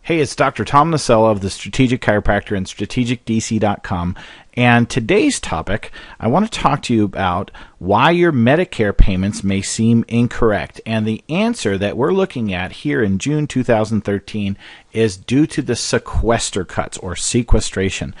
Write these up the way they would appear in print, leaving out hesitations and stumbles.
Hey, it's Dr. Tom Nacella of the Strategic Chiropractor and strategicdc.com. And today's topic, I want to talk to you about why your Medicare payments may seem incorrect. And the answer that we're looking at here in June 2013 is due to the sequester cuts or sequestration.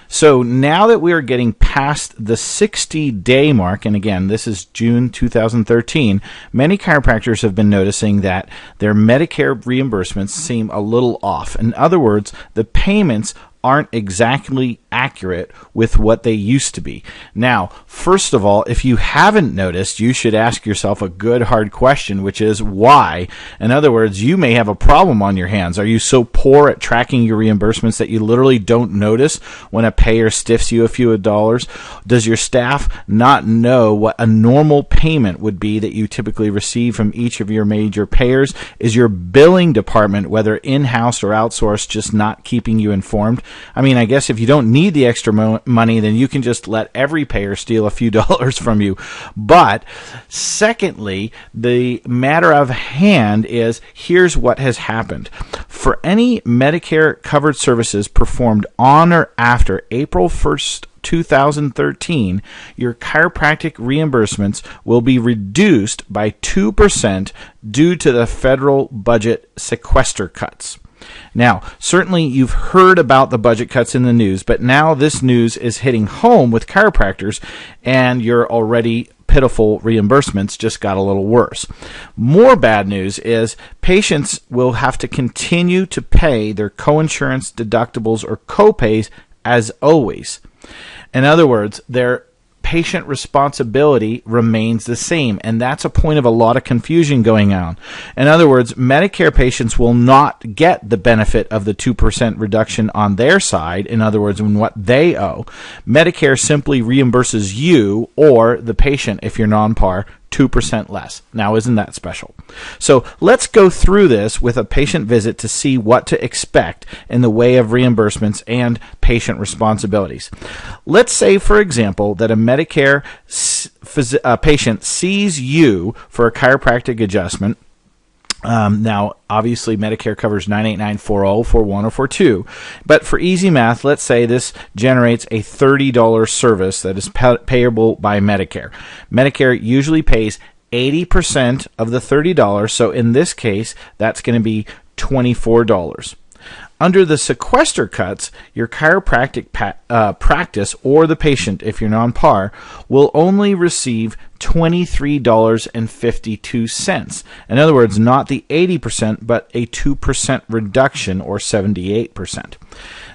So now that we are getting past the 60-day mark, and again, this is June 2013, many chiropractors have been noticing that their Medicare reimbursements seem a little off. In other words, the payments aren't exactly accurate with what they used to be. Now, first of all, if you haven't noticed, you should ask yourself a good hard question, which is why? In other words, you may have a problem on your hands. Are you so poor at tracking your reimbursements that you literally don't notice when a payer stiffs you a few dollars? Does your staff not know what a normal payment would be that you typically receive from each of your major payers? Is your billing department, whether in-house or outsourced, just not keeping you informed? I mean, I guess if you don't need the extra money, then you can just let every payer steal a few dollars from you. But secondly, the matter of hand is, here's what has happened. For any Medicare covered services performed on or after April 1st, 2013, your chiropractic reimbursements will be reduced by 2% due to the federal budget sequester cuts. Now, certainly you've heard about the budget cuts in the news, but now this news is hitting home with chiropractors, and your already pitiful reimbursements just got a little worse. More bad news is patients will have to continue to pay their coinsurance deductibles or copays as always. In other words, their patient responsibility remains the same, and that's a point of a lot of confusion going on. In other words, Medicare patients will not get the benefit of the 2% reduction on their side, in other words, in what they owe. Medicare simply reimburses you or the patient, if you're non-par, 2% less. Now, isn't that special? So let's go through this with a patient visit to see what to expect in the way of reimbursements and patient responsibilities. Let's say, for example, that a Medicare patient sees you for a chiropractic adjustment. Now, obviously, Medicare covers 98940, 41, or 42. But for easy math, let's say this generates a $30 service that is payable by Medicare. Medicare usually pays 80% of the $30, so in this case, that's going to be $24. Under the sequester cuts, your chiropractic practice or the patient, if you're non-par, will only receive $23.52. In other words, not the 80%, but a 2% reduction, or 78%.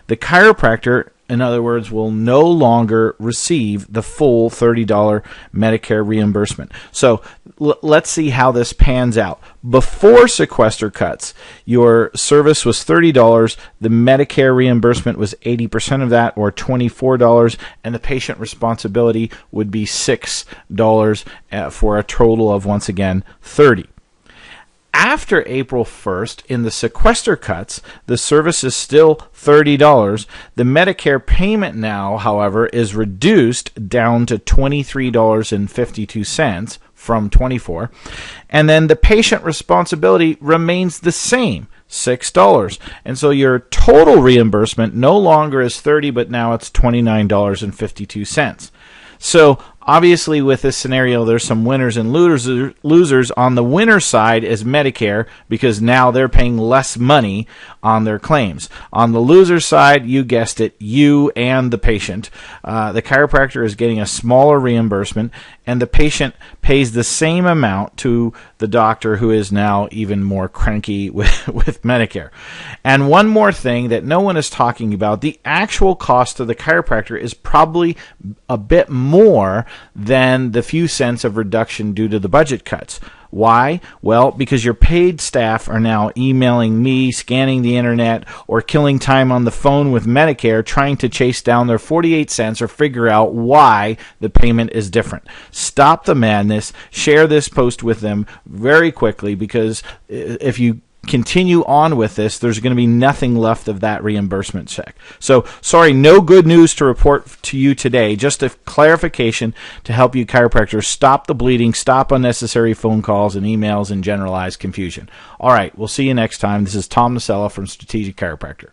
The chiropractor, in other words, will no longer receive the full $30 Medicare reimbursement. So let's see how this pans out. Before sequester cuts, your service was $30, the Medicare reimbursement was 80% of that, or $24, and the patient responsibility would be $6 for a total of, once again, $30. After April 1st, in the sequester cuts, the service is still $30. The Medicare payment now, however, is reduced down to $23.52 from $24. And then the patient responsibility remains the same, $6. And so your total reimbursement no longer is $30, but now it's $29.52. So obviously, with this scenario, there's some winners and losers. On the winner side is Medicare, because now they're paying less money on their claims. On the loser side, you guessed it, you and the patient. The chiropractor is getting a smaller reimbursement, and the patient pays the same amount to the doctor, who is now even more cranky with Medicare. And one more thing that no one is talking about, the actual cost of the chiropractor is probably a bit more than the few cents of reduction due to the budget cuts. Why? Well, because your paid staff are now emailing me, scanning the internet, or killing time on the phone with Medicare trying to chase down their 48 cents or figure out why the payment is different. Stop the madness. Share this post with them very quickly, because if you continue on with this, there's going to be nothing left of that reimbursement check. So, sorry, no good news to report to you today. Just a clarification to help you chiropractors stop the bleeding, stop unnecessary phone calls and emails, and generalized confusion. All right, we'll see you next time. This is Tom Nacella from Strategic Chiropractor.